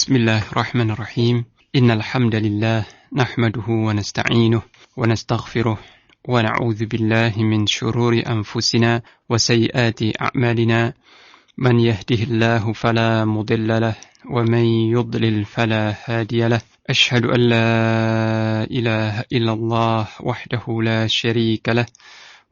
Bismillahirrahmanirrahim. Innal hamdalillah nahmaduhu wa nasta'inuhu wa nastaghfiruh wa na'udzu billahi min shururi anfusina wa sayyiati a'malina. Man yahdihillahu fala mudilla lahu wa man yudlil fala hadiya lahu. Ashhadu an la ilaha illallah wahdahu la syarika lahu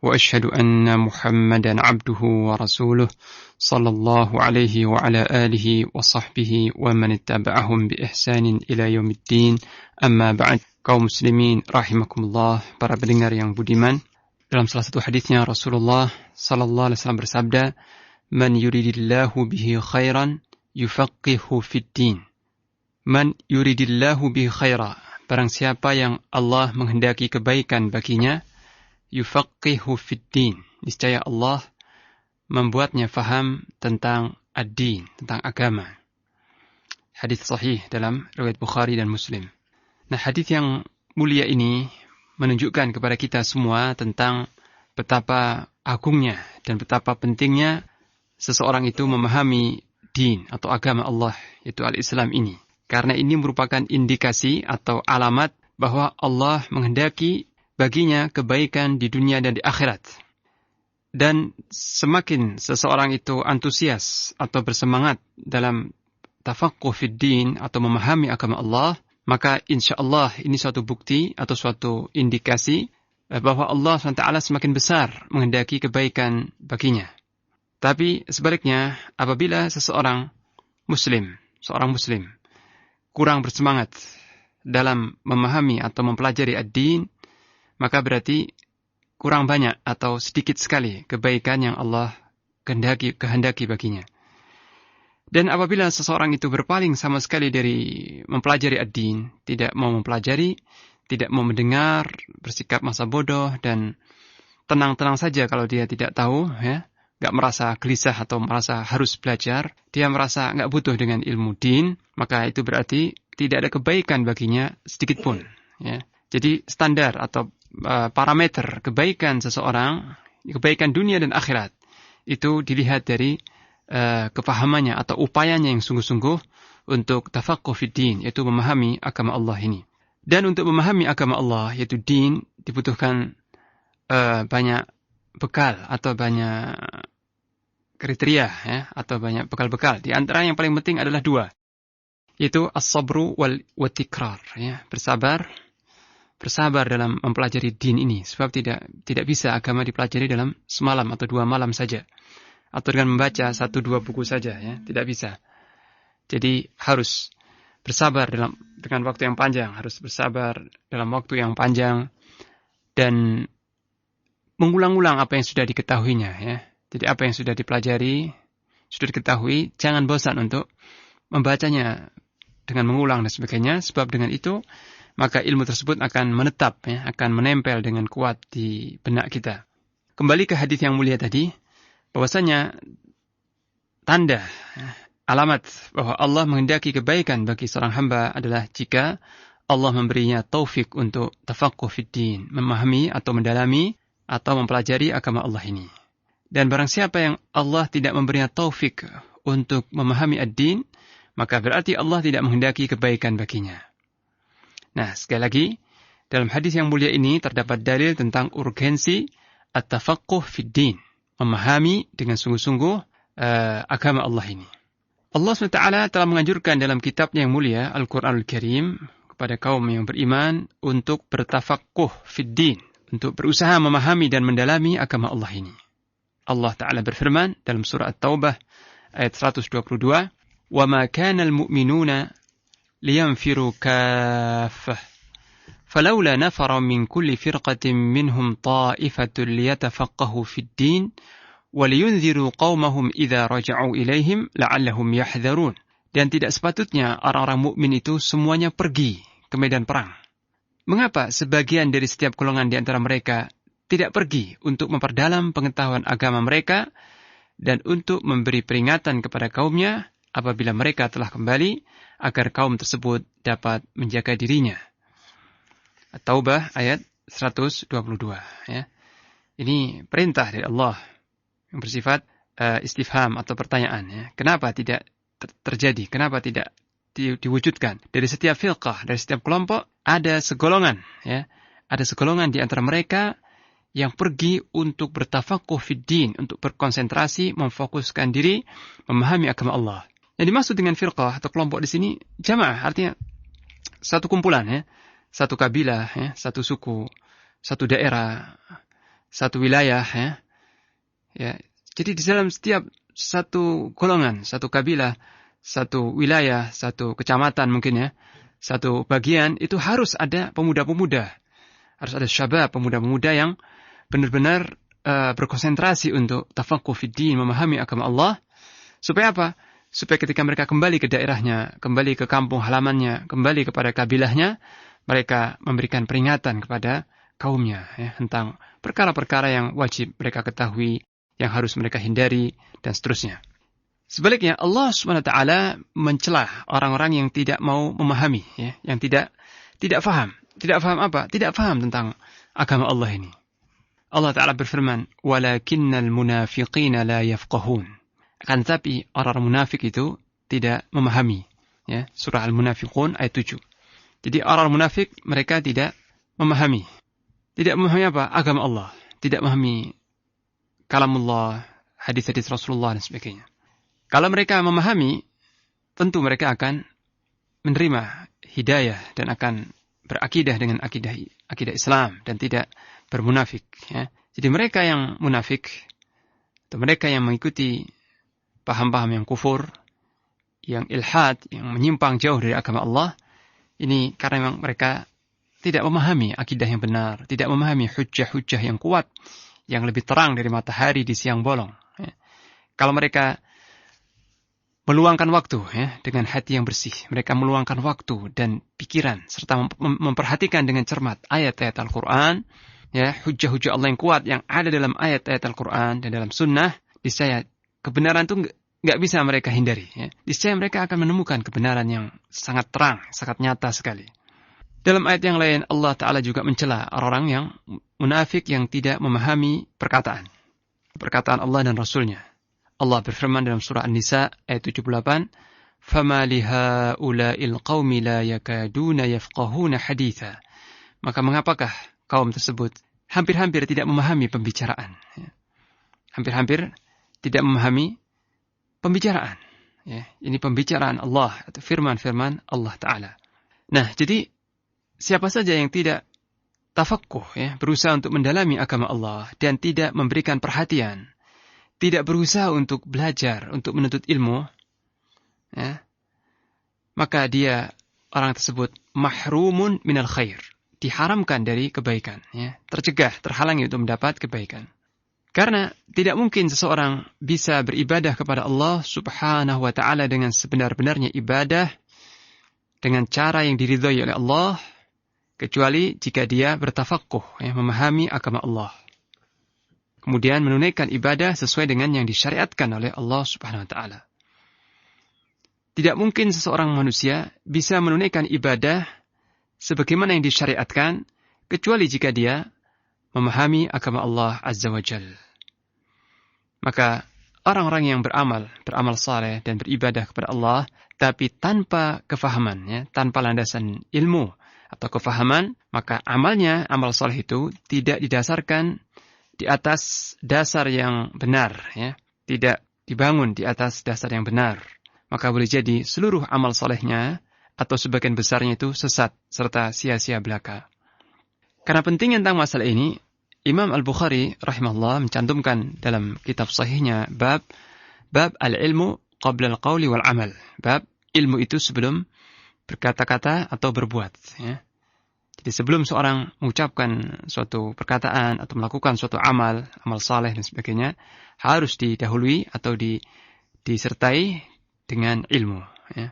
wa ashhadu anna Muhammadan 'abduhu wa rasuluh. Sallallahu alaihi wa ala alihi wa sahbihi wa man ittaba'ahum bi ihsanin ila yaumiddin. Amma ba'd. Kaum muslimin rahimakumullah, para pendengar yang budiman. Dalam salah satu hadisnya Rasulullah sallallahu alaihi wasallam bersabda, "Man yuridillahu bihi khairan yufaqihu fid din." Man yuridillahu bihi khaira. Barang siapa yang Allah menghendaki kebaikan baginya, yufaqihu fid din. Niscaya Allah membuatnya faham tentang ad-din, tentang agama. Hadis sahih dalam riwayat Bukhari dan Muslim. Nah, hadis yang mulia ini menunjukkan kepada kita semua tentang betapa agungnya dan betapa pentingnya seseorang itu memahami din atau agama Allah, yaitu al-Islam ini. Karena ini merupakan indikasi atau alamat bahwa Allah menghendaki baginya kebaikan di dunia dan di akhirat. Dan semakin seseorang itu antusias atau bersemangat dalam tafaqquh fid din atau memahami agama Allah, maka insyaallah ini suatu bukti atau suatu indikasi bahwa Allah SWT semakin besar menghendaki kebaikan baginya. Tapi sebaliknya, apabila seorang muslim kurang bersemangat dalam memahami atau mempelajari ad-din, maka berarti kurang banyak atau sedikit sekali kebaikan yang Allah kehendaki baginya. Dan apabila seseorang itu berpaling sama sekali dari mempelajari ad-din, tidak mau mempelajari, tidak mau mendengar, bersikap masa bodoh dan tenang-tenang saja kalau dia tidak tahu, ya, nggak merasa gelisah atau merasa harus belajar, dia merasa nggak butuh dengan ilmu din, maka itu berarti tidak ada kebaikan baginya sedikit pun. Ya. Jadi standar atau parameter kebaikan seseorang, kebaikan dunia dan akhirat, itu dilihat dari kepahamannya atau upayanya yang sungguh-sungguh untuk tafaqquh fid din, yaitu memahami agama Allah ini. Dan untuk memahami agama Allah, yaitu din, dibutuhkan banyak bekal atau banyak kriteria, ya, atau banyak bekal-bekal. Di antara yang paling penting adalah dua, yaitu as-sabru wal tikrar, ya, bersabar dalam mempelajari din ini, sebab tidak bisa agama dipelajari dalam semalam atau 2 malam saja, atau dengan membaca 1-2 buku saja, ya, tidak bisa. Jadi harus bersabar dengan waktu yang panjang, harus bersabar dalam waktu yang panjang dan mengulang-ulang apa yang sudah diketahuinya, ya. Jadi apa yang sudah dipelajari, sudah diketahui, jangan bosan untuk membacanya dengan mengulang dan sebagainya, sebab dengan itu maka ilmu tersebut akan menetap, ya, akan menempel dengan kuat di benak kita. Kembali ke hadis yang mulia tadi, bahwasanya tanda, ya, alamat bahwa Allah menghendaki kebaikan bagi seorang hamba adalah jika Allah memberinya taufik untuk tafaqquh fid din, memahami atau mendalami atau mempelajari agama Allah ini. Dan barang siapa yang Allah tidak memberinya taufik untuk memahami ad-din, maka berarti Allah tidak menghendaki kebaikan baginya. Nah, sekali lagi, dalam hadis yang mulia ini terdapat dalil tentang urgensi at-tafaqquh fid din, memahami dengan sungguh-sungguh agama Allah ini. Allah SWT telah menganjurkan dalam kitabnya yang mulia, Al-Quranul Karim, kepada kaum yang beriman untuk bertafaqquh fid din, untuk berusaha memahami dan mendalami agama Allah ini. Allah Ta'ala berfirman dalam surah At-Taubah ayat 122, وَمَا كَانَ الْمُؤْمِنُونَ لينفروا كافة فلولا نفر من كل فرقة منهم طائفة ليتفقهوا في الدين ولينذروا قومهم إذا رجعوا إليهم لعلهم يحذرون. Dan tidak sepatutnya orang-orang mukmin itu semuanya pergi ke medan perang. Mengapa sebagian dari setiap golongan di antara mereka tidak pergi untuk memperdalam pengetahuan agama mereka dan untuk memberi peringatan kepada kaumnya apabila mereka telah kembali, agar kaum tersebut dapat menjaga dirinya. At-Taubah ayat 122. Ya. Ini perintah dari Allah yang bersifat istifham atau pertanyaan. Ya. Kenapa tidak terjadi? Kenapa tidak diwujudkan. Dari setiap firqah, dari setiap kelompok, ada segolongan, ya. Ada segolongan di antara mereka yang pergi untuk bertafakuh fid din, untuk berkonsentrasi, memfokuskan diri, memahami agama Allah. Yang dimaksud dengan firqah atau kelompok di sini, jamaah, artinya satu kumpulan, ya. Satu kabilah, ya. Satu suku, satu daerah, satu wilayah, ya. Ya. Jadi di dalam setiap satu golongan, satu kabilah, satu wilayah, satu kecamatan mungkin, ya, satu bagian, itu harus ada pemuda-pemuda. Harus ada syabab, pemuda-pemuda yang benar-benar berkonsentrasi untuk tafakuh fid din, memahami agama Allah. Supaya apa? Supaya ketika mereka kembali ke daerahnya, kembali ke kampung halamannya, kembali kepada kabilahnya, mereka memberikan peringatan kepada kaumnya, ya, tentang perkara-perkara yang wajib mereka ketahui, yang harus mereka hindari, dan seterusnya. Sebaliknya, Allah SWT mencela orang-orang yang tidak mau memahami, ya, yang tidak faham. Tidak faham apa? Tidak faham tentang agama Allah ini. Allah Ta'ala berfirman, "Walakinnal munafiqina la yafqahun." Akan tetapi orang munafik itu tidak memahami. Ya, surah Al-Munafiqun ayat 7. Jadi orang munafik mereka tidak memahami. Tidak memahami apa? Agama Allah. Tidak memahami kalamullah, hadis-hadis Rasulullah dan sebagainya. Kalau mereka memahami, tentu mereka akan menerima hidayah dan akan berakidah dengan akidah Islam dan tidak bermunafik, ya. Jadi mereka yang munafik atau mereka yang mengikuti paham-paham yang kufur, yang ilhad, yang menyimpang jauh dari agama Allah, ini karena memang mereka tidak memahami akidah yang benar, tidak memahami hujjah-hujjah yang kuat, yang lebih terang dari matahari di siang bolong, ya. Kalau mereka meluangkan waktu, ya, dengan hati yang bersih. Mereka meluangkan waktu dan pikiran serta memperhatikan dengan cermat ayat-ayat Al-Quran, ya, hujjah-hujjah Allah yang kuat yang ada dalam ayat-ayat Al-Quran dan dalam sunnah. Niscaya kebenaran itu nggak bisa mereka hindari, ya. Niscaya mereka akan menemukan kebenaran yang sangat terang, sangat nyata sekali. Dalam ayat yang lain Allah Ta'ala juga mencela orang-orang yang munafik yang tidak memahami perkataan Allah dan Rasulnya. Allah berfirman dalam surah An-Nisa ayat 78, "Fama lihaula'il qaumi la yakaduna yafqahuna haditha." Maka mengapakah kaum tersebut hampir-hampir tidak memahami pembicaraan, ya. Hampir-hampir tidak memahami pembicaraan, ya. Ini pembicaraan Allah atau firman-firman Allah Ta'ala. Nah, jadi siapa saja yang tidak tafaqquh, ya, berusaha untuk mendalami agama Allah dan tidak memberikan perhatian, tidak berusaha untuk belajar, untuk menuntut ilmu, ya, maka dia, orang tersebut, mahrumun minal khair, diharamkan dari kebaikan, ya, tercegah, terhalangi untuk mendapat kebaikan. Karena tidak mungkin seseorang bisa beribadah kepada Allah Subhanahu wa Ta'ala dengan sebenar-benarnya ibadah, dengan cara yang diridhai oleh Allah, kecuali jika dia bertafaqquh, ya, memahami agama Allah. Kemudian menunaikan ibadah sesuai dengan yang disyariatkan oleh Allah Subhanahu wa Ta'ala. Tidak mungkin seseorang manusia bisa menunaikan ibadah sebagaimana yang disyariatkan kecuali jika dia memahami agama Allah Azza wa Jal. Maka orang-orang yang beramal saleh dan beribadah kepada Allah tapi tanpa kefahaman, ya, tanpa landasan ilmu atau kefahaman, maka amalnya, amal saleh itu tidak didasarkan di atas dasar yang benar, ya, tidak dibangun di atas dasar yang benar, maka boleh jadi seluruh amal salehnya atau sebagian besarnya itu sesat serta sia-sia belaka. Karena pentingnya tentang masalah ini, Imam Al-Bukhari rahimahullah mencantumkan dalam kitab sahihnya bab al-ilmu qabla al-qawli wal amal, bab ilmu itu sebelum berkata-kata atau berbuat, ya. Jadi sebelum seorang mengucapkan suatu perkataan atau melakukan suatu amal saleh dan sebagainya, harus didahului atau disertai dengan ilmu, ya.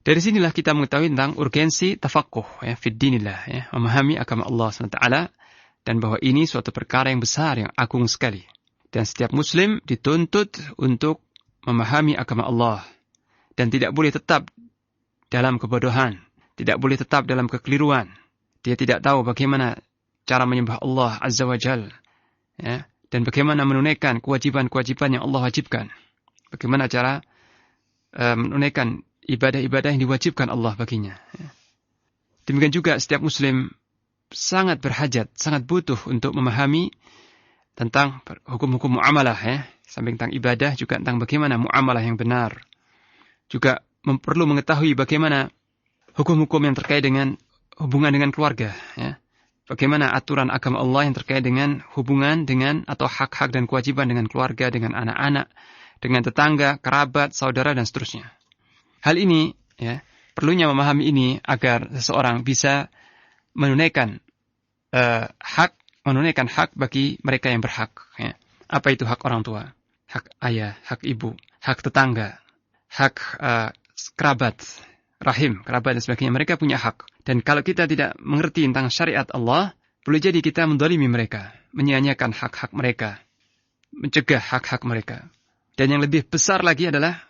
Dari sinilah kita mengetahui tentang urgensi tafaqquh, ya, fid dinillah, ya, memahami agama Allah SWT, dan bahwa ini suatu perkara yang besar, yang agung sekali. Dan setiap muslim dituntut untuk memahami agama Allah dan tidak boleh tetap dalam kebodohan, tidak boleh tetap dalam kekeliruan. Dia tidak tahu bagaimana cara menyembah Allah Azza wa Jal, ya, dan bagaimana menunaikan kewajiban-kewajiban yang Allah wajibkan. Bagaimana cara menunaikan ibadah-ibadah yang diwajibkan Allah baginya. Demikian juga setiap muslim sangat berhajat, sangat butuh untuk memahami tentang hukum-hukum muamalah ya. Samping tentang ibadah juga tentang bagaimana muamalah yang benar. Juga perlu mengetahui bagaimana hukum-hukum yang terkait dengan hubungan dengan keluarga ya. Bagaimana aturan agama Allah yang terkait dengan hubungan dengan atau hak-hak dan kewajiban dengan keluarga, dengan anak-anak, dengan tetangga, kerabat, saudara dan seterusnya. Hal ini ya, perlunya memahami ini agar seseorang bisa menunaikan hak bagi mereka yang berhak. Ya. Apa itu hak orang tua? Hak ayah, hak ibu, hak tetangga, hak kerabat, rahim, kerabat dan sebagainya. Mereka punya hak. Dan kalau kita tidak mengerti tentang syariat Allah, boleh jadi kita mendolimi mereka, menyia-nyiakan hak-hak mereka, mencegah hak-hak mereka. Dan yang lebih besar lagi adalah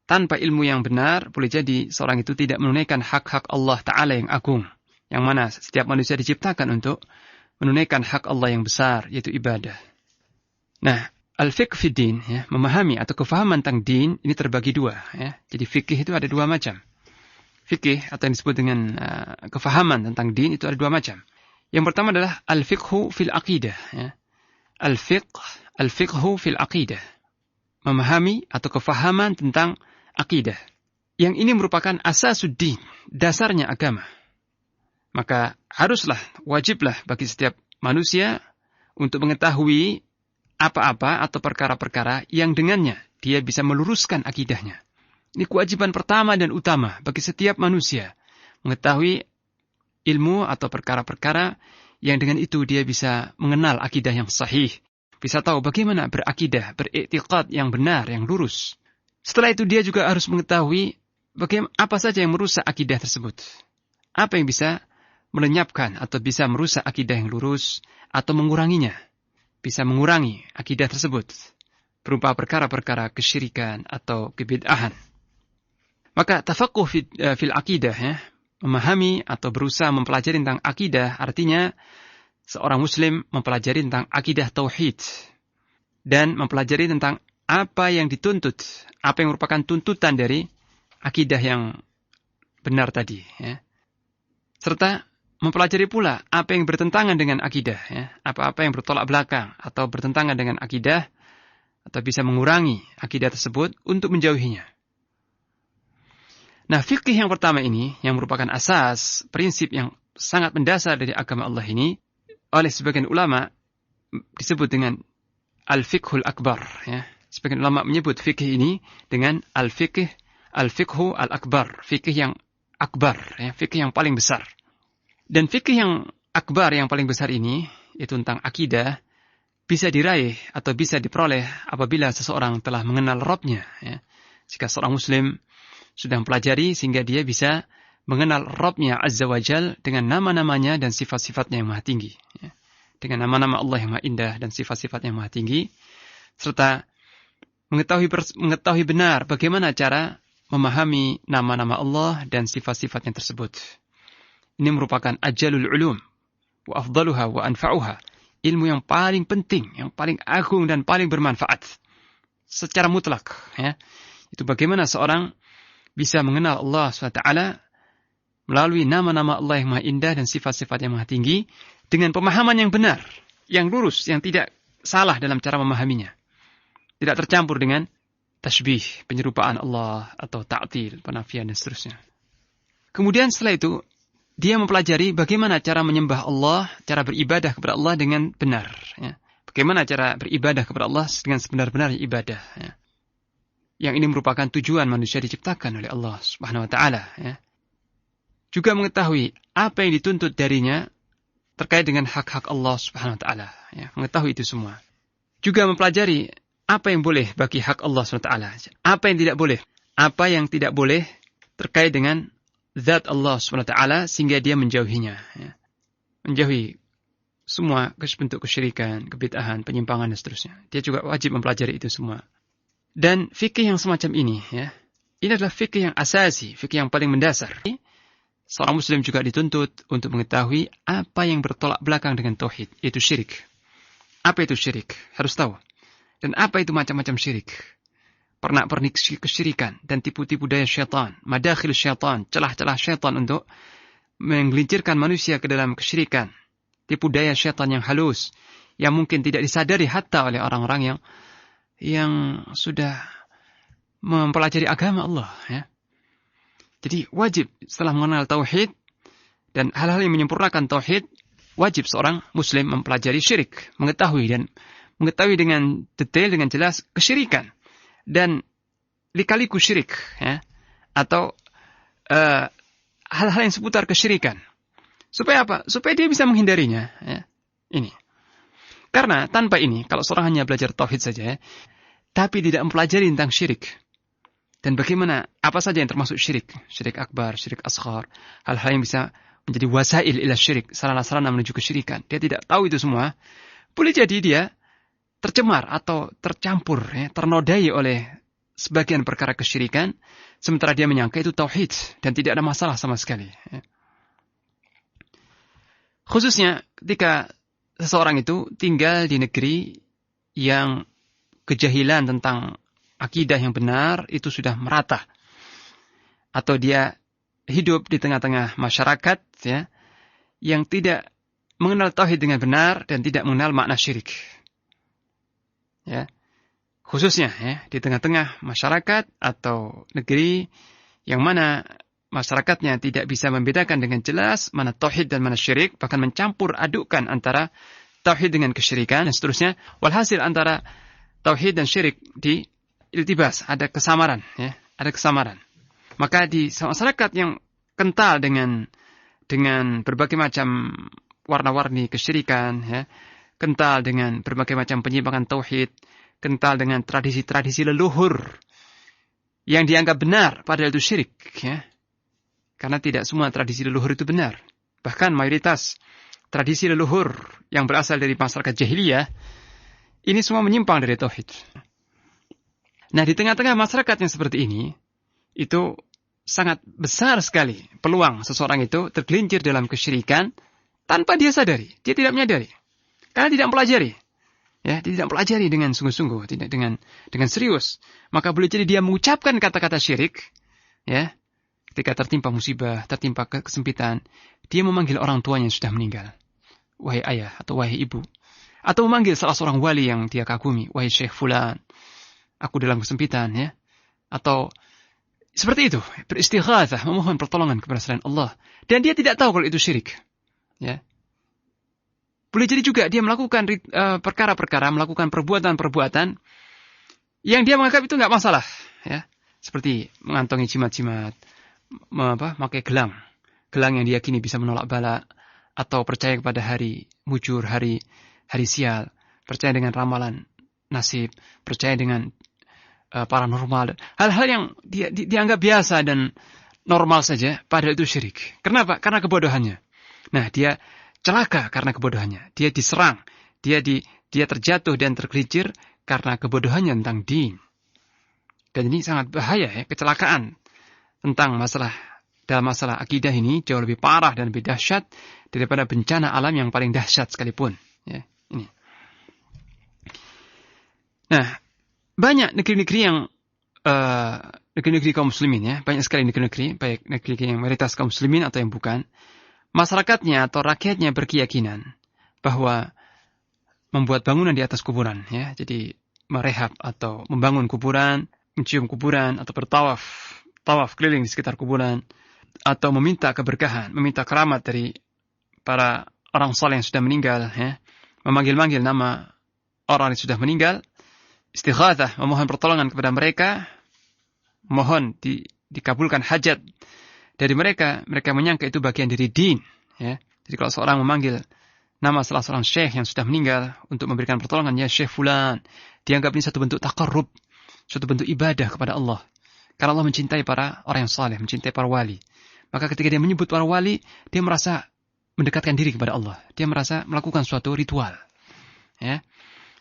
tanpa ilmu yang benar, boleh jadi seorang itu tidak menunaikan hak-hak Allah Ta'ala yang agung. Yang mana setiap manusia diciptakan untuk menunaikan hak Allah yang besar, yaitu ibadah. Nah, al-fiqh fi din, ya, memahami atau kefahaman tentang din, ini terbagi dua. Ya. Jadi fikih itu ada dua macam. Fikih atau yang disebut dengan kefahaman tentang din itu ada dua macam. Yang pertama adalah al-fiqhu fil aqidah. Ya. Al-fiqhu fil aqidah. Memahami atau kefahaman tentang akidah. Yang ini merupakan asasuddin, dasarnya agama. Maka haruslah, wajiblah bagi setiap manusia untuk mengetahui apa-apa atau perkara-perkara yang dengannya dia bisa meluruskan akidahnya. Ini kewajiban pertama dan utama bagi setiap manusia. Mengetahui ilmu atau perkara-perkara yang dengan itu dia bisa mengenal akidah yang sahih. Bisa tahu bagaimana berakidah, beriktikad yang benar, yang lurus. Setelah itu dia juga harus mengetahui apa saja yang merusak akidah tersebut. Apa yang bisa melenyapkan atau bisa merusak akidah yang lurus atau menguranginya. Bisa mengurangi akidah tersebut. Berupa perkara-perkara kesyirikan atau kebid'ahan. Maka tafaqquh fil akidah ya, memahami atau berusaha mempelajari tentang akidah artinya seorang muslim mempelajari tentang akidah tauhid dan mempelajari tentang apa yang dituntut, apa yang merupakan tuntutan dari akidah yang benar tadi. Ya. Serta mempelajari pula apa yang bertentangan dengan akidah, ya. Apa-apa yang bertolak belakang atau bertentangan dengan akidah atau bisa mengurangi akidah tersebut untuk menjauhinya. Nah, fikih yang pertama ini yang merupakan asas, prinsip yang sangat mendasar dari agama Allah ini oleh sebagian ulama disebut dengan al-fiqhul akbar. Ya. Sebagian ulama menyebut fikih ini dengan al-fiqhu al-akbar, fikih yang akbar, ya, fikih yang paling besar. Dan fikih yang akbar yang paling besar ini, yaitu tentang akidah, bisa diraih atau bisa diperoleh apabila seseorang telah mengenal Rabb-nya. Ya. Jika seorang muslim sudah mempelajari sehingga dia bisa mengenal Rabb-nya Azza wa Jal dengan nama-namanya dan sifat-sifatnya yang maha tinggi. Ya. Dengan nama-nama Allah yang maha indah dan sifat-sifatnya yang maha tinggi. Serta mengetahui benar bagaimana cara memahami nama-nama Allah dan sifat-sifatnya tersebut. Ini merupakan ajalul ulum wa afdaluha wa anfa'uha. Ilmu yang paling penting, yang paling agung dan paling bermanfaat secara mutlak. Ya. Itu bagaimana seorang bisa mengenal Allah SWT melalui nama-nama Allah yang maha indah dan sifat-sifat yang maha tinggi dengan pemahaman yang benar, yang lurus, yang tidak salah dalam cara memahaminya. Tidak tercampur dengan tasbih, penyerupaan Allah atau ta'til, penafian dan seterusnya. Kemudian setelah itu dia mempelajari bagaimana cara menyembah Allah, cara beribadah kepada Allah dengan benar. Ya. Bagaimana cara beribadah kepada Allah dengan sebenar-benarnya ibadah. Ya. Yang ini merupakan tujuan manusia diciptakan oleh Allah Subhanahu Wa Taala. Ya. Juga mengetahui apa yang dituntut darinya terkait dengan hak-hak Allah Subhanahu Wa Taala. Ya. Mengetahui itu semua. Juga mempelajari apa yang boleh bagi hak Allah Subhanahu Wa Taala, apa yang tidak boleh, apa yang tidak boleh terkait dengan zat Allah SWT sehingga dia menjauhinya. Ya. Menjauhi semua bentuk kesyirikan, kebid'ahan, penyimpangan dan seterusnya. Dia juga wajib mempelajari itu semua. Dan fikih yang semacam ini, ya, ini adalah fikih yang asasi, fikih yang paling mendasar. Seorang muslim juga dituntut untuk mengetahui apa yang bertolak belakang dengan tauhid, yaitu syirik. Apa itu syirik? Harus tahu. Dan apa itu macam-macam syirik? pernak-pernik kesyirikan dan tipu-tipu daya syaitan, madakhil syaitan, celah-celah syaitan untuk menggelincirkan manusia ke dalam kesyirikan, tipu daya syaitan yang halus, yang mungkin tidak disadari hatta oleh orang-orang yang sudah mempelajari agama Allah, ya. Jadi wajib setelah mengenal tauhid dan hal-hal yang menyempurnakan tauhid, wajib seorang muslim mempelajari syirik, mengetahui dengan detail, dengan jelas kesyirikan dan lika-liku syirik, ya, atau hal-hal yang seputar kesyirikan. Supaya apa? Supaya dia bisa menghindarinya, ya. Ini. Karena tanpa ini, kalau seorang hanya belajar tauhid saja, tapi tidak mempelajari tentang syirik, dan bagaimana, apa saja yang termasuk syirik, syirik akbar, syirik asghar, hal-hal yang bisa menjadi wasail ila syirik, sarana-sarana menuju kesyirikan, dia tidak tahu itu semua, boleh jadi dia tercemar atau tercampur, ya, ternodai oleh sebagian perkara kesyirikan, sementara dia menyangka itu tauhid dan tidak ada masalah sama sekali, ya. Khususnya ketika seseorang itu tinggal di negeri yang kejahilan tentang akidah yang benar itu sudah merata, atau dia hidup di tengah-tengah masyarakat, ya, yang tidak mengenal tauhid dengan benar dan tidak mengenal makna syirik, ya. Khususnya, ya, di tengah-tengah masyarakat atau negeri yang mana masyarakatnya tidak bisa membedakan dengan jelas mana tauhid dan mana syirik, bahkan mencampur adukkan antara tauhid dengan kesyirikan dan seterusnya. Walhasil antara tauhid dan syirik di iltibas, ada kesamaran, ya, ada kesamaran. Maka di masyarakat yang kental dengan berbagai macam warna-warni kesyirikan, ya, kental dengan berbagai macam penyimpangan tauhid, kental dengan tradisi-tradisi leluhur yang dianggap benar padahal itu syirik, ya. Karena tidak semua tradisi leluhur itu benar. Bahkan mayoritas tradisi leluhur yang berasal dari masyarakat jahiliyah ini semua menyimpang dari tauhid. Nah, di tengah-tengah masyarakat yang seperti ini, itu sangat besar sekali peluang seseorang itu tergelincir dalam kesyirikan tanpa dia sadari. Dia tidak menyadari. Karena tidak mempelajari. Ya, dia tidak mempelajari dengan sungguh-sungguh, tidak dengan serius. Maka boleh jadi dia mengucapkan kata-kata syirik, ya, ketika tertimpa musibah, tertimpa kesempitan, dia memanggil orang tuanya yang sudah meninggal. Wahai ayah atau wahai ibu. Atau memanggil salah seorang wali yang dia kagumi, wahai Syekh Fulan, aku dalam kesempitan, ya. Atau seperti itu, beristighatsah, memohon pertolongan kepada selain Allah, dan dia tidak tahu kalau itu syirik, ya. Boleh jadi juga dia melakukan perkara-perkara, melakukan perbuatan-perbuatan yang dia menganggap itu enggak masalah, ya. Seperti mengantongi jimat-jimat, memakai gelang yang diyakini bisa menolak bala, atau percaya kepada hari mujur, hari sial, percaya dengan ramalan nasib, percaya dengan paranormal, hal-hal yang dianggap biasa dan normal saja, padahal itu syirik. Kenapa? Karena kebodohannya. Nah, dia celaka karena kebodohannya. Dia diserang, dia terjatuh dan tergelincir karena kebodohannya tentang din. Dan ini sangat bahaya, ya, kecelakaan dalam masalah akidah ini jauh lebih parah dan lebih dahsyat daripada bencana alam yang paling dahsyat sekalipun, ya, ini. Nah, banyak negeri-negeri kaum muslimin, ya, banyak sekali negeri-negeri, baik negeri yang mayoritas kaum muslimin atau yang bukan, masyarakatnya atau rakyatnya berkeyakinan bahwa membuat bangunan di atas kuburan, ya, jadi merehab atau membangun kuburan, mencium kuburan atau tawaf keliling di sekitar kuburan, atau meminta keberkahan, meminta keramat dari para orang saleh yang sudah meninggal, ya, memanggil-manggil nama orang yang sudah meninggal, istighatsah, memohon pertolongan kepada mereka, mohon dikabulkan hajat dari mereka menyangka itu bagian dari din, ya. Jadi kalau seorang memanggil nama salah seorang syekh yang sudah meninggal untuk memberikan pertolongan, ya Syekh Fulan, dianggap ini satu bentuk taqarrub, suatu bentuk ibadah kepada Allah. Karena Allah mencintai para orang yang saleh, mencintai para wali. Maka ketika dia menyebut para wali, dia merasa mendekatkan diri kepada Allah. Dia merasa melakukan suatu ritual, ya.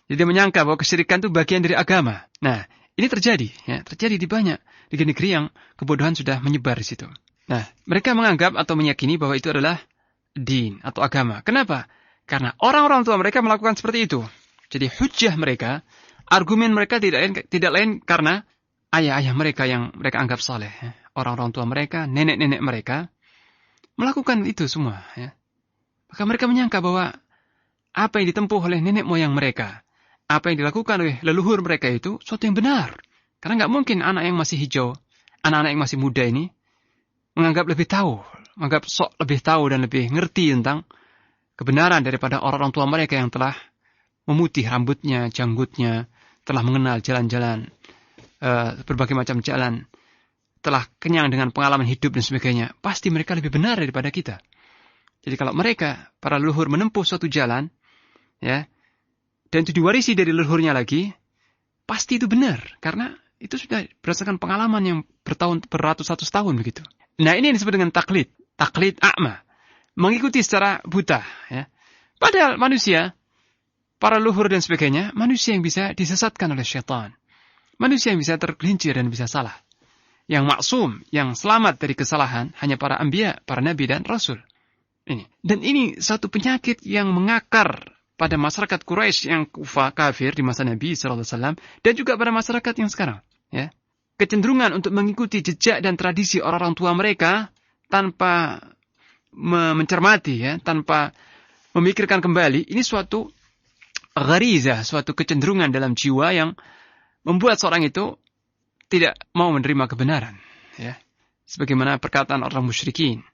Jadi dia menyangka bahwa kesyirikan itu bagian dari agama. Nah, ini terjadi, ya, terjadi di banyak negeri-negeri yang kebodohan sudah menyebar di situ. Nah, mereka menganggap atau meyakini bahwa itu adalah din atau agama. Kenapa? Karena orang-orang tua mereka melakukan seperti itu. Jadi hujjah mereka, argumen mereka tidak lain karena ayah-ayah mereka yang mereka anggap saleh, ya. Orang-orang tua mereka, nenek-nenek mereka, melakukan itu semua. Ya. Maka mereka menyangka bahwa apa yang ditempuh oleh nenek moyang mereka, apa yang dilakukan oleh leluhur mereka itu suatu yang benar. Karena nggak mungkin anak yang masih hijau, anak-anak yang masih muda ini, menganggap lebih tahu, menganggap sok lebih tahu dan lebih ngerti tentang kebenaran daripada orang-orang tua mereka yang telah memutih rambutnya, janggutnya, telah mengenal jalan-jalan, berbagai macam jalan, telah kenyang dengan pengalaman hidup dan sebagainya. Pasti mereka lebih benar daripada kita. Jadi kalau mereka, para leluhur menempuh suatu jalan, ya, dan itu diwarisi dari leluhurnya lagi, pasti itu benar. Karena itu sudah berdasarkan pengalaman yang beratus-ratus tahun begitu. Nah, ini yang disebut dengan taklid a'ma, mengikuti secara buta. Ya. Padahal manusia, para leluhur dan sebagainya, manusia yang bisa disesatkan oleh syaitan. Manusia yang bisa tergelincir dan bisa salah. Yang maksum, yang selamat dari kesalahan, hanya para anbiya, para nabi dan rasul. Ini. Dan ini satu penyakit yang mengakar pada masyarakat Quraisy yang kafir di masa Nabi SAW, dan juga pada masyarakat yang sekarang. Ya. Kecenderungan untuk mengikuti jejak dan tradisi orang-orang tua mereka tanpa mencermati, ya, tanpa memikirkan kembali, ini suatu gharizah, suatu kecenderungan dalam jiwa yang membuat seorang itu tidak mau menerima kebenaran. Ya. Sebagaimana perkataan orang musyrikin,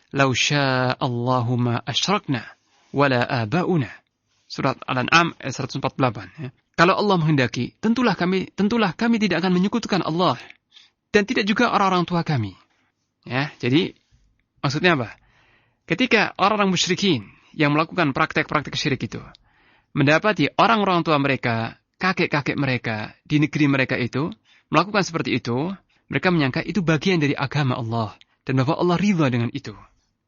"Lau sya'allahu ma asyrakna wala aba'una." Surat Al-An'am ayat 148. Ya. Kalau Allah menghendaki, tentulah kami tidak akan menyekutukan Allah dan tidak juga orang-orang tua kami. Ya, jadi maksudnya apa? Ketika orang-orang musyrikin yang melakukan praktek-praktek syirik itu mendapati orang-orang tua mereka, kakek-kakek mereka di negeri mereka itu melakukan seperti itu, mereka menyangka itu bagian dari agama Allah dan bahwa Allah ridha dengan itu.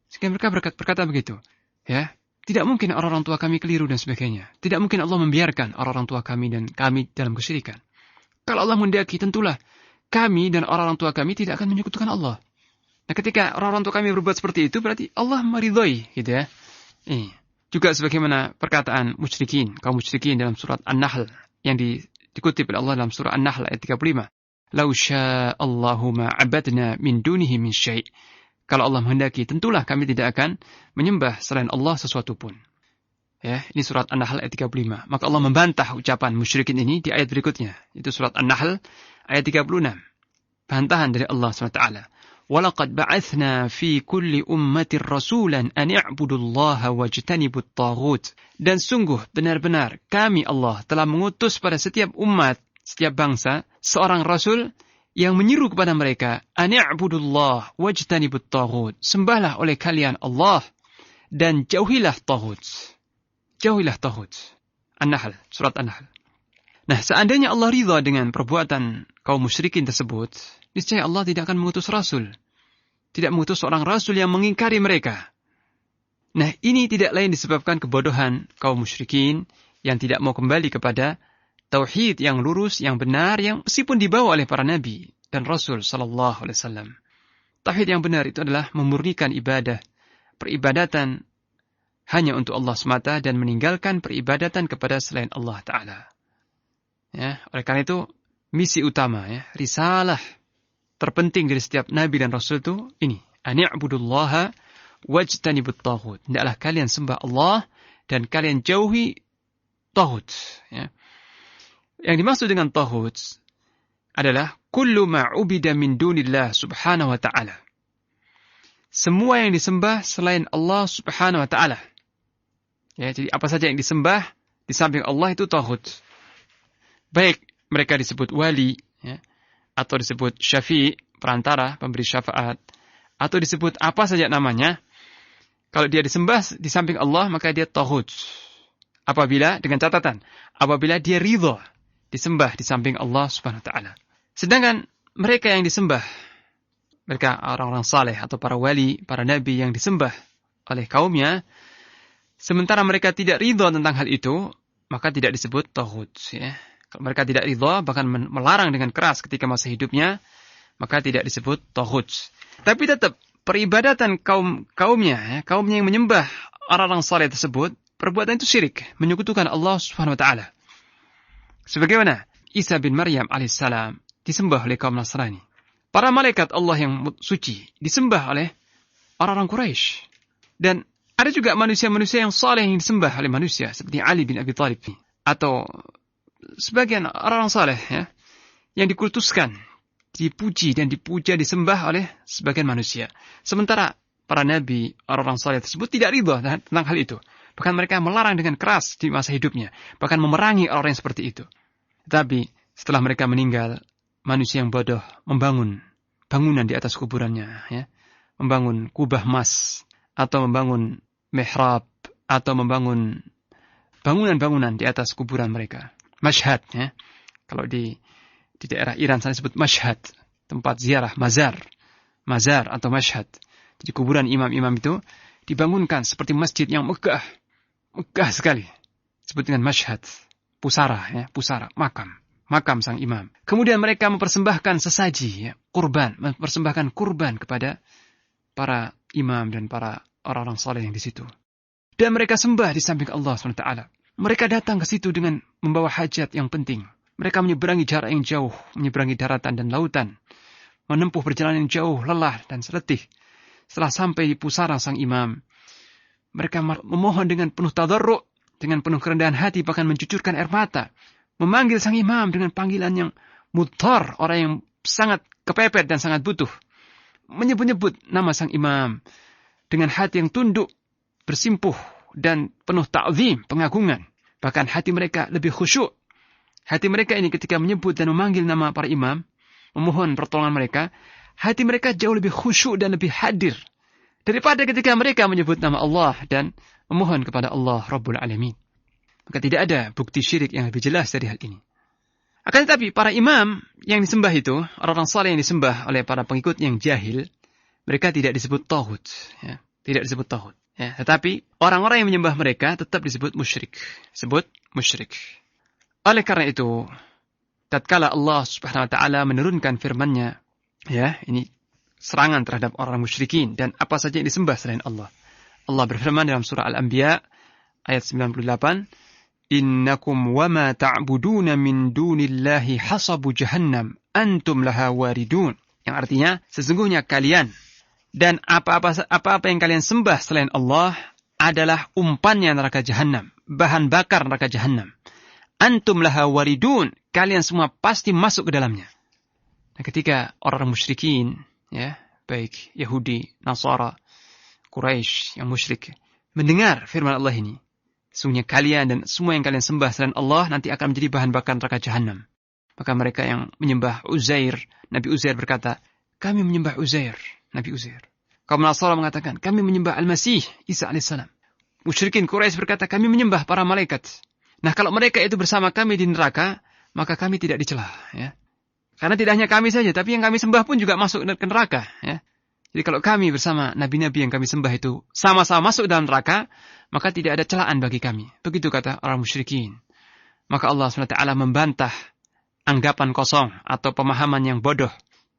Sehingga mereka berkata begitu, ya, tidak mungkin orang-orang tua kami keliru dan sebagainya. Tidak mungkin Allah membiarkan orang-orang tua kami dan kami dalam kesyirikan. Kalau Allah menghendaki, tentulah kami dan orang-orang tua kami tidak akan menyekutukan Allah. Nah, ketika orang-orang tua kami berbuat seperti itu, berarti Allah meridhai, gitu ya. Ini juga sebagaimana perkataan musyrikin, kaum musyrikin dalam surat An-Nahl yang dikutip oleh Allah dalam surah An-Nahl ayat 35. "Lau sya'allahu ma 'abadna min dunihi min syai'." Kalau Allah menghendaki, tentulah kami tidak akan menyembah selain Allah sesuatu pun. Ya, ini surat An-Nahl ayat 35. Maka Allah membantah ucapan musyrikin ini di ayat berikutnya. Itu surat An-Nahl ayat 36. Bantahan dari Allah SWT. "Walaqad ba'athna fi kulli ummatir rasulan an i'budullaha wajtanibut taghut." Dan sungguh benar-benar kami Allah telah mengutus pada setiap umat, setiap bangsa, seorang rasul yang menyeru kepada mereka, "Ani'budullah wajtanibut taghut." Sembahlah oleh kalian Allah dan jauhilah taghut. Jauhilah taghut. An-Nahl, surat An-Nahl. Nah, seandainya Allah ridha dengan perbuatan kaum musyrikin tersebut, niscaya Allah tidak akan mengutus rasul. Tidak mengutus seorang rasul yang mengingkari mereka. Nah, ini tidak lain disebabkan kebodohan kaum musyrikin yang tidak mau kembali kepada tauhid yang lurus, yang benar, yang meskipun dibawa oleh para nabi dan rasul sallallahu alaihi wasallam. Tauhid yang benar itu adalah memurnikan ibadah, peribadatan hanya untuk Allah semata dan meninggalkan peribadatan kepada selain Allah Ta'ala. Ya, oleh karena itu misi utama, ya, risalah terpenting dari setiap nabi dan rasul itu ini, ani'budullaha wajtanibut taghut. Hendaklah kalian sembah Allah dan kalian jauhi taghut, ya. Yang dimaksud dengan taghut adalah kullu ma'ubida min dunillah subhanahu wa ta'ala. Semua yang disembah selain Allah subhanahu wa ta'ala. Ya, jadi apa saja yang disembah di samping Allah itu taghut. Baik mereka disebut wali, ya, atau disebut syafi', perantara, pemberi syafaat, atau disebut apa saja namanya. Kalau dia disembah di samping Allah, maka dia taghut. Apabila, dengan catatan, apabila dia ridha disembah di samping Allah subhanahu wa ta'ala. Sedangkan mereka yang disembah, mereka orang-orang saleh atau para wali, para nabi yang disembah oleh kaumnya, sementara mereka tidak ridha tentang hal itu, maka tidak disebut taghut. Ya. Kalau mereka tidak ridha, bahkan melarang dengan keras ketika masa hidupnya, maka tidak disebut taghut. Tapi tetap peribadatan kaumnya, ya, kaumnya yang menyembah orang-orang saleh tersebut, perbuatan itu syirik, menyekutukan Allah subhanahu wa ta'ala. Sebagaimana Isa bin Maryam alaihissalam disembah oleh kaum Nasrani. Para malaikat Allah yang suci disembah oleh orang-orang Quraisy. Dan ada juga manusia-manusia yang saleh yang disembah oleh manusia seperti Ali bin Abi Thalib atau sebagian orang-orang saleh ya, yang dikultuskan, dipuji dan dipuja, disembah oleh sebagian manusia. Sementara para nabi, orang-orang saleh tersebut tidak ridha tentang hal itu. Bahkan mereka melarang dengan keras di masa hidupnya, bahkan memerangi orang yang seperti itu. Tetapi setelah mereka meninggal, manusia yang bodoh membangun bangunan di atas kuburannya, ya, membangun kubah emas atau membangun mihrab atau membangun bangunan-bangunan di atas kuburan mereka. Mashhad, ya. Kalau di daerah Iran sana disebut mashhad, tempat ziarah, mazar atau mashhad. Jadi kuburan imam-imam itu dibangunkan seperti masjid yang megah sekali. Disebut dengan mashhad, pusara, ya, pusara, makam sang imam. Kemudian mereka mempersembahkan sesaji, ya, mempersembahkan kurban kepada para imam dan para orang-orang saleh yang di situ. Dan mereka sembah di samping Allah SWT. Mereka datang ke situ dengan membawa hajat yang penting. Mereka menyeberangi jarak yang jauh, menyeberangi daratan dan lautan, menempuh perjalanan yang jauh, lelah dan letih. Setelah sampai di pusara sang imam, mereka memohon dengan penuh tadarru', dengan penuh kerendahan hati, bahkan mencucurkan air mata, memanggil sang imam dengan panggilan yang mudhar, orang yang sangat kepepet dan sangat butuh. Menyebut-nyebut nama sang imam dengan hati yang tunduk, bersimpuh dan penuh ta'zim, pengagungan. Bahkan hati mereka lebih khusyuk. Hati mereka ini ketika menyebut dan memanggil nama para imam, memohon pertolongan mereka, hati mereka jauh lebih khusyuk dan lebih hadir daripada ketika mereka menyebut nama Allah dan memohon kepada Allah Rabbul Alamin. Maka tidak ada bukti syirik yang lebih jelas dari hal ini. Akan tetapi para imam yang disembah itu, orang-orang saleh yang disembah oleh para pengikut yang jahil, mereka tidak disebut tauhid, ya, tidak disebut tauhid. Ya, tetapi orang-orang yang menyembah mereka tetap disebut musyrik. Oleh karena itu, tatkala Allah Subhanahu wa taala menurunkan firman-Nya, ya, ini serangan terhadap orang musyrikin dan apa saja yang disembah selain Allah. Allah berfirman dalam surah Al-Anbiya ayat 98, "Innakum wama ta'buduna min dunillahi hasabu jahannam antum laha waridun." Yang artinya, sesungguhnya kalian dan apa-apa yang kalian sembah selain Allah adalah umpannya neraka jahanam, bahan bakar neraka jahanam. Antum laha waridun, kalian semua pasti masuk ke dalamnya. Nah, ketika orang musyrikin, ya, baik Yahudi, Nasara, Quraisy yang musyrik, mendengar firman Allah ini, sesungguhnya kalian dan semua yang kalian sembah selain Allah nanti akan menjadi bahan bakar neraka jahanam. Maka mereka yang menyembah Uzair, Nabi Uzair berkata, kami menyembah Uzair, Nabi Uzair. Kaum Nasara mengatakan, kami menyembah Al-Masih, Isa alaihissalam. Musyrikin Quraisy berkata, kami menyembah para malaikat. Nah, kalau mereka itu bersama kami di neraka, maka kami tidak dicela, ya. Karena tidak hanya kami saja, tapi yang kami sembah pun juga masuk ke neraka, ya. Jadi kalau kami bersama nabi-nabi yang kami sembah itu sama-sama masuk dalam neraka, maka tidak ada celaan bagi kami. Begitu kata orang musyrikin. Maka Allah SWT membantah anggapan kosong atau pemahaman yang bodoh,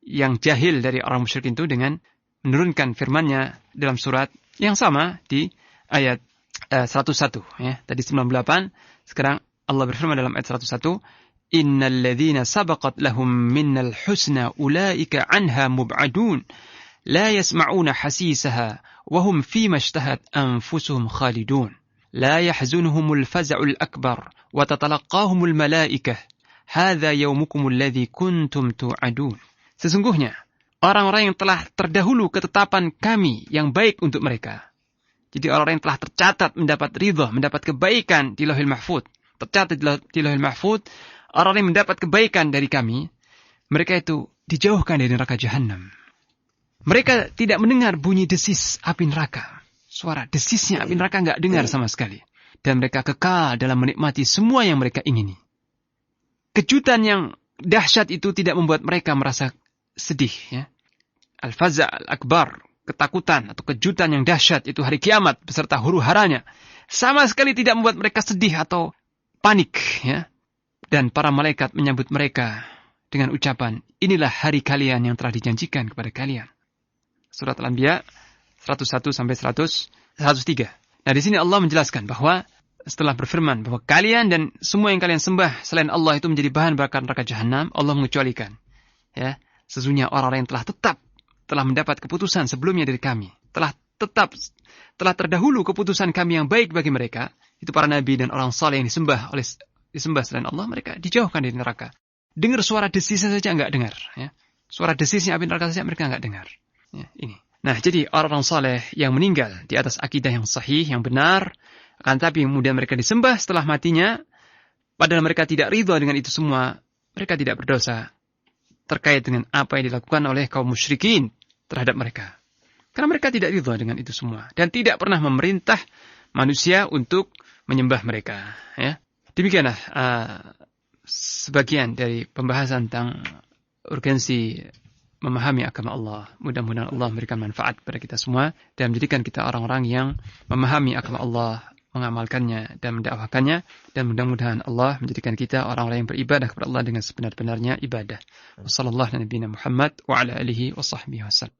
yang jahil dari orang musyrikin itu dengan menurunkan firman-Nya dalam surat yang sama di ayat 101, ya. Tadi 98, sekarang Allah berfirman dalam ayat 101, "Innal ladzina sabaqat lahum minnal husna ulaika anha mub'adun, la yasma'una hasisaha wa hum fima ishtahat anfusuhum khalidun, la yahzunhumul faza'ul akbar wa tatalaqahumul malaikah, hadza yaumukumul ladzi kuntum tu'adun." Sesungguhnya orang-orang yang telah terdahulu ketetapan kami yang baik untuk mereka. Jadi orang-orang yang telah tercatat mendapat ridha, mendapat kebaikan di Lauhul Mahfuz, tercatat di Lauhul Mahfuz, orang yang mendapat kebaikan dari kami, mereka itu dijauhkan dari neraka jahanam. Mereka tidak mendengar bunyi desis api neraka. Suara desisnya api neraka enggak dengar sama sekali. Dan mereka kekal dalam menikmati semua yang mereka ingini. Kejutan yang dahsyat itu tidak membuat mereka merasa sedih, ya. Al-faza' al-akbar, ketakutan atau kejutan yang dahsyat itu hari kiamat beserta huru-haranya, sama sekali tidak membuat mereka sedih atau panik, ya. Dan para malaikat menyambut mereka dengan ucapan, inilah hari kalian yang telah dijanjikan kepada kalian. Surat Al-Anbiya 101 sampai 103. Nah, di sini Allah menjelaskan bahwa setelah berfirman bahwa kalian dan semua yang kalian sembah selain Allah itu menjadi bahan bakar neraka jahanam, Allah mengecualikan Ya, sesungguhnya orang-orang yang telah mendapat keputusan sebelumnya dari kami, telah terdahulu keputusan kami yang baik bagi mereka, itu para nabi dan orang saleh yang disembah selain Allah, mereka dijauhkan dari neraka. Dengar suara desisnya saja enggak dengar, ya. Suara desisnya api neraka saja mereka enggak dengar. Ya, ini. Nah, jadi orang-orang saleh yang meninggal di atas akidah yang sahih, yang benar, akan tapi kemudian mereka disembah setelah matinya, padahal mereka tidak ridha dengan itu semua, mereka tidak berdosa terkait dengan apa yang dilakukan oleh kaum musyrikin terhadap mereka. Karena mereka tidak ridha dengan itu semua dan tidak pernah memerintah manusia untuk menyembah mereka. Ya. Demikianlah sebagian dari pembahasan tentang urgensi memahami agama Allah. Mudah-mudahan Allah memberikan manfaat kepada kita semua dan menjadikan kita orang-orang yang memahami agama Allah, mengamalkannya dan mendakwakannya, dan mudah-mudahan Allah menjadikan kita orang-orang yang beribadah kepada Allah dengan sebenar-benarnya ibadah. Wassallallahu ala nabiyina Muhammad wa ala alihi wa sahbihi wasallam.